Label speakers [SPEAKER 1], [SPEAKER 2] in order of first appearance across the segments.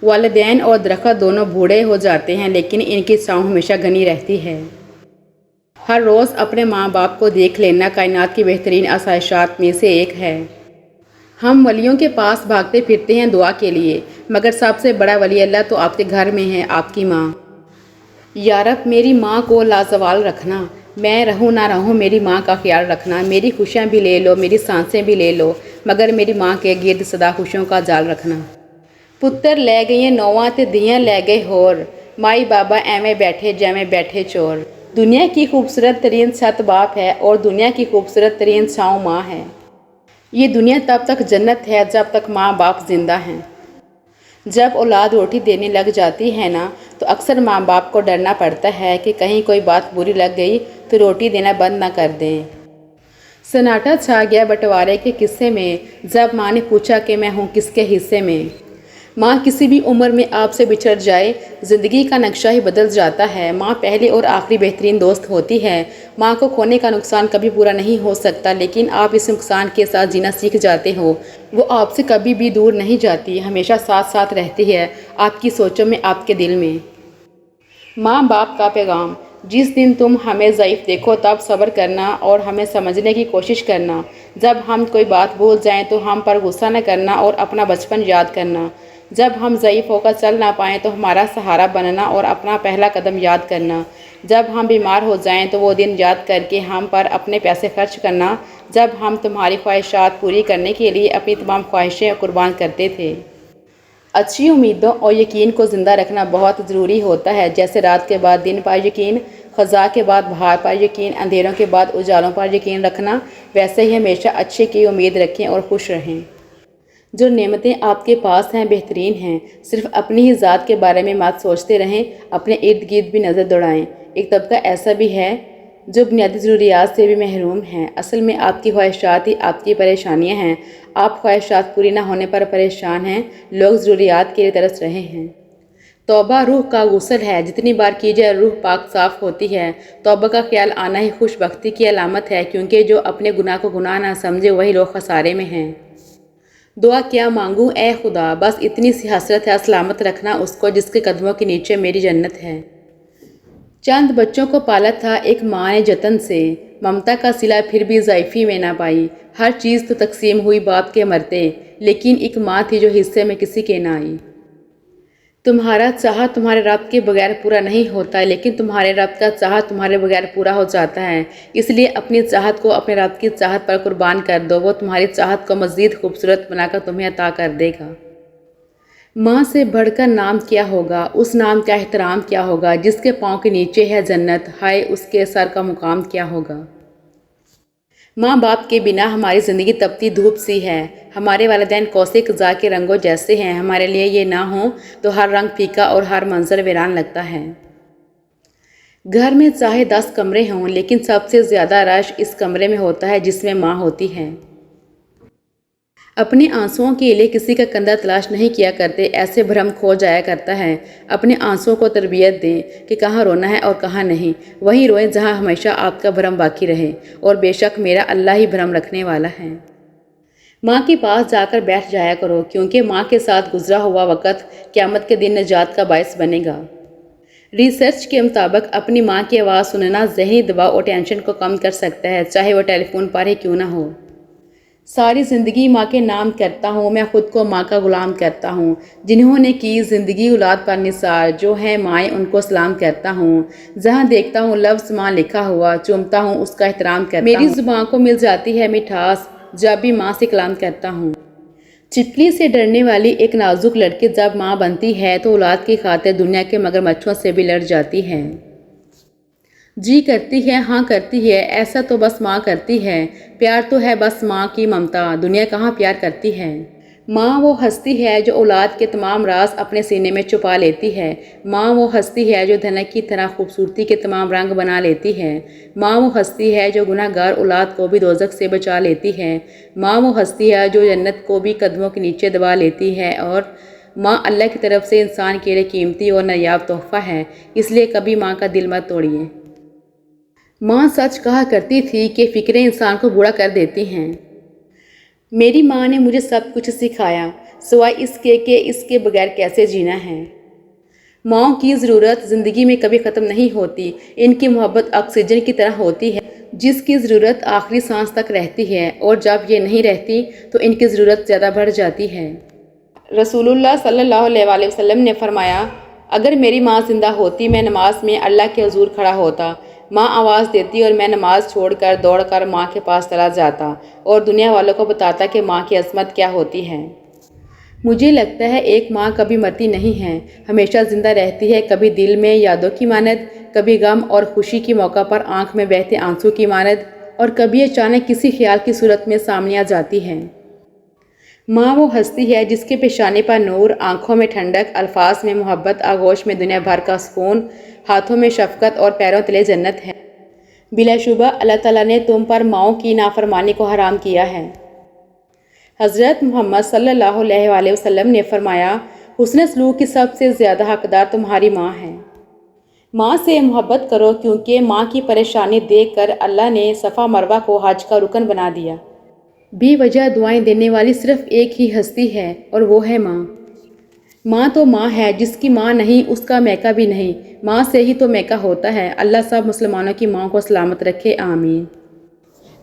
[SPEAKER 1] والدین اور درخت دونوں بوڑھے ہو جاتے ہیں لیکن ان کی چھاؤں ہمیشہ گھنی رہتی ہے۔ ہر روز اپنے ماں باپ کو دیکھ لینا کائنات کی بہترین آسائشات میں سے ایک ہے۔ ہم ولیوں کے پاس بھاگتے پھرتے ہیں دعا کے لیے، مگر سب سے بڑا ولی اللہ تو آپ کے گھر میں ہے، آپ کی ماں۔ یا رب میری ماں کو لازوال رکھنا، میں رہوں نہ رہوں میری ماں کا خیال رکھنا، میری خوشیاں بھی لے لو میری سانسیں بھی لے لو، مگر میری ماں کے گرد سدا خوشیوں کا جال رکھنا۔ پتر لے گئے نواں تے دیاں لے گئے ہور، مائی بابا ایویں بیٹھے جیویں بیٹھے چور۔ دنیا کی خوبصورت ترین چھت باپ ہے اور دنیا کی خوبصورت ترین چھاؤں ماں ہے۔ یہ دنیا تب تک جنت ہے جب تک ماں باپ زندہ ہیں۔ جب اولاد روٹی دینے لگ جاتی ہے نا تو اکثر ماں باپ کو ڈرنا پڑتا ہے کہ کہیں کوئی بات بری لگ گئی تو روٹی دینا بند نہ کر دیں۔ سناٹا چھا گیا بٹوارے کے قصے میں جب ماں نے پوچھا کہ میں ہوں کس کے حصے میں۔ ماں کسی بھی عمر میں آپ سے بچھڑ جائے زندگی کا نقشہ ہی بدل جاتا ہے۔ ماں پہلی اور آخری بہترین دوست ہوتی ہے۔ ماں کو کھونے کا نقصان کبھی پورا نہیں ہو سکتا لیکن آپ اس نقصان کے ساتھ جینا سیکھ جاتے ہو۔ وہ آپ سے کبھی بھی دور نہیں جاتی، ہمیشہ ساتھ ساتھ رہتی ہے، آپ کی سوچوں میں، آپ کے دل میں۔ ماں باپ کا پیغام: جس دن تم ہمیں ضعیف دیکھو تب صبر کرنا اور ہمیں سمجھنے کی کوشش کرنا۔ جب ہم کوئی بات بھول جائیں تو ہم پر غصہ نہ کرنا اور اپنا بچپن یاد کرنا۔ جب ہم ضعیف ہو کر چل نہ پائیں تو ہمارا سہارا بننا اور اپنا پہلا قدم یاد کرنا۔ جب ہم بیمار ہو جائیں تو وہ دن یاد کر کے ہم پر اپنے پیسے خرچ کرنا جب ہم تمہاری خواہشات پوری کرنے کے لیے اپنی تمام خواہشیں قربان کرتے تھے۔ اچھی امیدوں اور یقین کو زندہ رکھنا بہت ضروری ہوتا ہے، جیسے رات کے بعد دن پر یقین، خزاں کے بعد بہار پر یقین، اندھیروں کے بعد اجالوں پر یقین رکھنا، ویسے ہی ہمیشہ اچھے کی امید رکھیں اور خوش رہیں۔ جو نعمتیں آپ کے پاس ہیں بہترین ہیں، صرف اپنی ہی ذات کے بارے میں مت سوچتے رہیں، اپنے ارد گرد بھی نظر دوڑائیں۔ ایک طبقہ ایسا بھی ہے جو بنیادی ضروریات سے بھی محروم ہیں۔ اصل میں آپ کی خواہشات ہی آپ کی پریشانیاں ہیں۔ آپ خواہشات پوری نہ ہونے پر پریشان ہیں، لوگ ضروریات کے لیے ترس رہے ہیں۔ توبہ روح کا غسل ہے، جتنی بار کی جائے روح پاک صاف ہوتی ہے۔ توبہ کا خیال آنا ہی خوش بختی کی علامت ہے، کیونکہ جو اپنے گناہ کو گناہ نہ سمجھے وہی لوگ خسارے میں ہیں۔ دعا کیا مانگوں اے خدا، بس اتنی سی حسرت ہے سلامت رکھنا اس کو جس کے قدموں کے نیچے میری جنت ہے۔ چند بچوں کو پالا تھا ایک ماں نے جتن سے، ممتا کا صلہ پھر بھی ضعیفی میں نہ پائی۔ ہر چیز تو تقسیم ہوئی باپ کے مرتے، لیکن ایک ماں تھی جو حصے میں کسی کے نہ آئی۔ تمہارا چاہا تمہارے رب کے بغیر پورا نہیں ہوتا، لیکن تمہارے رب کا چاہا تمہارے بغیر پورا ہو جاتا ہے۔ اس لیے اپنی چاہت کو اپنے رب کی چاہت پر قربان کر دو، وہ تمہاری چاہت کو مزید خوبصورت بنا کر تمہیں عطا کر دے گا۔ ماں سے بڑھ کر نام کیا ہوگا، اس نام کا احترام کیا ہوگا جس کے پاؤں کے نیچے ہے جنت، ہائے اس کے سر کا مقام کیا ہوگا۔ ماں باپ کے بنا ہماری زندگی تپتی دھوپ سی ہے۔ ہمارے والدین کوسے قزا کے رنگوں جیسے ہیں، ہمارے لیے یہ نہ ہوں تو ہر رنگ پھیکا اور ہر منظر ویران لگتا ہے۔ گھر میں چاہے 10 کمرے ہوں لیکن سب سے زیادہ رش اس کمرے میں ہوتا ہے جس میں ماں ہوتی ہے۔ اپنے آنسوؤں کے لیے کسی کا کندھا تلاش نہیں کیا کرتے، ایسے بھرم کھو جایا کرتا ہے۔ اپنے آنسوؤں کو تربیت دیں کہ کہاں رونا ہے اور کہاں نہیں، وہیں روئیں جہاں ہمیشہ آپ کا بھرم باقی رہے، اور بے شک میرا اللہ ہی بھرم رکھنے والا ہے۔ ماں کے پاس جا کر بیٹھ جایا کرو، کیونکہ ماں کے ساتھ گزرا ہوا وقت قیامت کے دن نجات کا باعث بنے گا۔ ریسرچ کے مطابق اپنی ماں کی آواز سننا ذہنی دباؤ اور ٹینشن کو کم کر سکتا ہے، چاہے وہ ٹیلی فون پر ہی کیوں نہ ہو۔ ساری زندگی ماں کے نام کرتا ہوں، میں خود کو ماں کا غلام کرتا ہوں، جنہوں نے کی زندگی اولاد پر نثار، جو ہیں مائیں ان کو سلام کرتا ہوں۔ جہاں دیکھتا ہوں لفظ ماں لکھا ہوا، چومتا ہوں اس کا احترام کرتا ہوں۔ میری زبان کو مل جاتی ہے مٹھاس جب بھی ماں سے کلام کرتا ہوں۔ چپکلی سے ڈرنے والی ایک نازک لڑکی جب ماں بنتی ہے تو اولاد کی خاطر دنیا کے مگرمچھوں سے بھی لڑ جاتی ہے۔ جی کرتی ہے ہاں کرتی ہے، ایسا تو بس ماں کرتی ہے، پیار تو ہے بس ماں کی ممتا، دنیا کہاں پیار کرتی ہے۔ ماں وہ ہستی ہے جو اولاد کے تمام راز اپنے سینے میں چھپا لیتی ہے۔ ماں وہ ہستی ہے جو دھنک کی طرح خوبصورتی کے تمام رنگ بنا لیتی ہے۔ ماں وہ ہستی ہے جو گناہ گار اولاد کو بھی دوزخ سے بچا لیتی ہے۔ ماں وہ ہستی ہے جو جنت کو بھی قدموں کے نیچے دبا لیتی ہے، اور ماں اللہ کی طرف سے انسان کے لیے قیمتی اور نایاب تحفہ ہے، اس لیے کبھی ماں کا دل مت توڑیے۔ ماں سچ کہا کرتی تھی کہ فکریں انسان کو بوڑھا کر دیتی ہیں۔ میری ماں نے مجھے سب کچھ سکھایا، سوائے اس کے کہ اس کے بغیر کیسے جینا ہے۔ ماؤں کی ضرورت زندگی میں کبھی ختم نہیں ہوتی۔ ان کی محبت آکسیجن کی طرح ہوتی ہے جس کی ضرورت آخری سانس تک رہتی ہے، اور جب یہ نہیں رہتی تو ان کی ضرورت زیادہ بڑھ جاتی ہے۔ رسول اللہ صلی اللہ علیہ وآلہ وسلم نے فرمایا، اگر میری ماں زندہ ہوتی میں نماز میں اللہ کے حضور کھڑا ہوتا، ماں آواز دیتی اور میں نماز چھوڑ کر دوڑ کر ماں کے پاس چلا جاتا اور دنیا والوں کو بتاتا کہ ماں کی عظمت کیا ہوتی ہے۔ مجھے لگتا ہے ایک ماں کبھی مرتی نہیں ہے، ہمیشہ زندہ رہتی ہے، کبھی دل میں یادوں کی مانند، کبھی غم اور خوشی کے موقع پر آنکھ میں بہتے آنسو کی مانند، اور کبھی اچانک کسی خیال کی صورت میں سامنے آ جاتی ہے۔ ماں وہ ہستی ہے جس کے پیشانے پر نور، آنکھوں میں ٹھنڈک، الفاظ میں محبت، آغوش میں دنیا بھر کا سکون، ہاتھوں میں شفقت اور پیروں تلے جنت ہے۔ بلا شبہ اللہ تعالیٰ نے تم پر ماؤں کی نافرمانی کو حرام کیا ہے۔ حضرت محمد صلی اللہ علیہ وآلہ وسلم نے فرمایا، حسن سلوک کی سب سے زیادہ حقدار تمہاری ماں ہے۔ ماں سے محبت کرو کیونکہ ماں کی پریشانی دیکھ کر اللہ نے صفا مروہ کو حج کا رکن بنا دیا۔ بے وجہ دعائیں دینے والی صرف ایک ہی ہستی ہے اور وہ ہے ماں۔ ماں تو ماں ہے، جس کی ماں نہیں اس کا میکا بھی نہیں، ماں سے ہی تو میکا ہوتا ہے۔ اللہ سب مسلمانوں کی ماں کو سلامت رکھے، آمین۔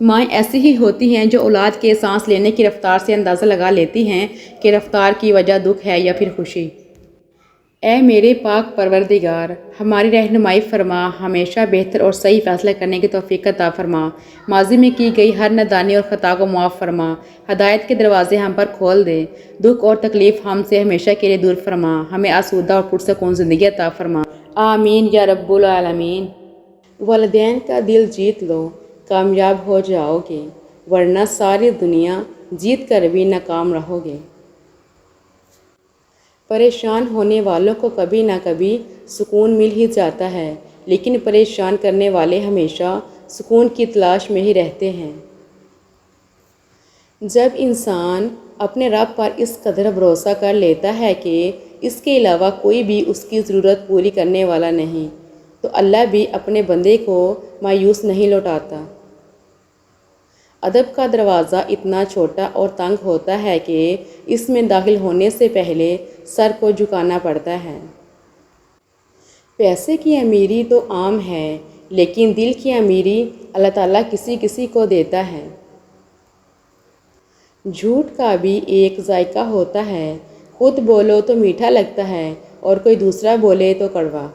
[SPEAKER 1] مائیں ایسی ہی ہوتی ہیں جو اولاد کے سانس لینے کی رفتار سے اندازہ لگا لیتی ہیں کہ رفتار کی وجہ دکھ ہے یا پھر خوشی۔ اے میرے پاک پروردگار، ہماری رہنمائی فرما، ہمیشہ بہتر اور صحیح فیصلہ کرنے کی توفیق عطا فرما، ماضی میں کی گئی ہر نادانی اور خطا کو معاف فرما، ہدایت کے دروازے ہم پر کھول دے، دکھ اور تکلیف ہم سے ہمیشہ کے لیے دور فرما، ہمیں آسودہ اور پرسکون زندگی عطا فرما، آمین یا رب العالمین۔ والدین کا دل جیت لو، کامیاب ہو جاؤ گے، ورنہ ساری دنیا جیت کر بھی ناکام رہو گے۔ پریشان ہونے والوں کو کبھی نہ کبھی سکون مل ہی جاتا ہے، لیکن پریشان کرنے والے ہمیشہ سکون کی تلاش میں ہی رہتے ہیں۔ جب انسان اپنے رب پر اس قدر بھروسہ کر لیتا ہے کہ اس کے علاوہ کوئی بھی اس کی ضرورت پوری کرنے والا نہیں، تو اللہ بھی اپنے بندے کو مایوس نہیں لوٹاتا۔ ادب کا دروازہ اتنا چھوٹا اور تنگ ہوتا ہے کہ اس میں داخل ہونے سے پہلے سر کو جھکانا پڑتا ہے۔ پیسے کی امیری تو عام ہے، لیکن دل کی امیری اللہ تعالیٰ کسی کسی کو دیتا ہے۔ جھوٹ کا بھی ایک ذائقہ ہوتا ہے، خود بولو تو میٹھا لگتا ہے اور کوئی دوسرا بولے تو کڑوا۔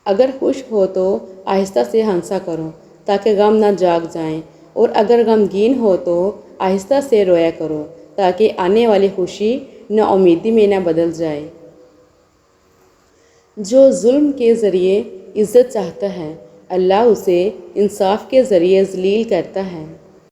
[SPEAKER 1] اگر خوش ہو تو آہستہ سے ہنسا کرو تاکہ غم نہ جاگ جائیں، اور اگر غمگین ہو تو آہستہ سے رویا کرو تاکہ آنے والی خوشی نا امیدی میں نہ بدل جائے۔ جو ظلم کے ذریعے عزت چاہتا ہے، اللہ اسے انصاف کے ذریعے ذلیل کرتا ہے۔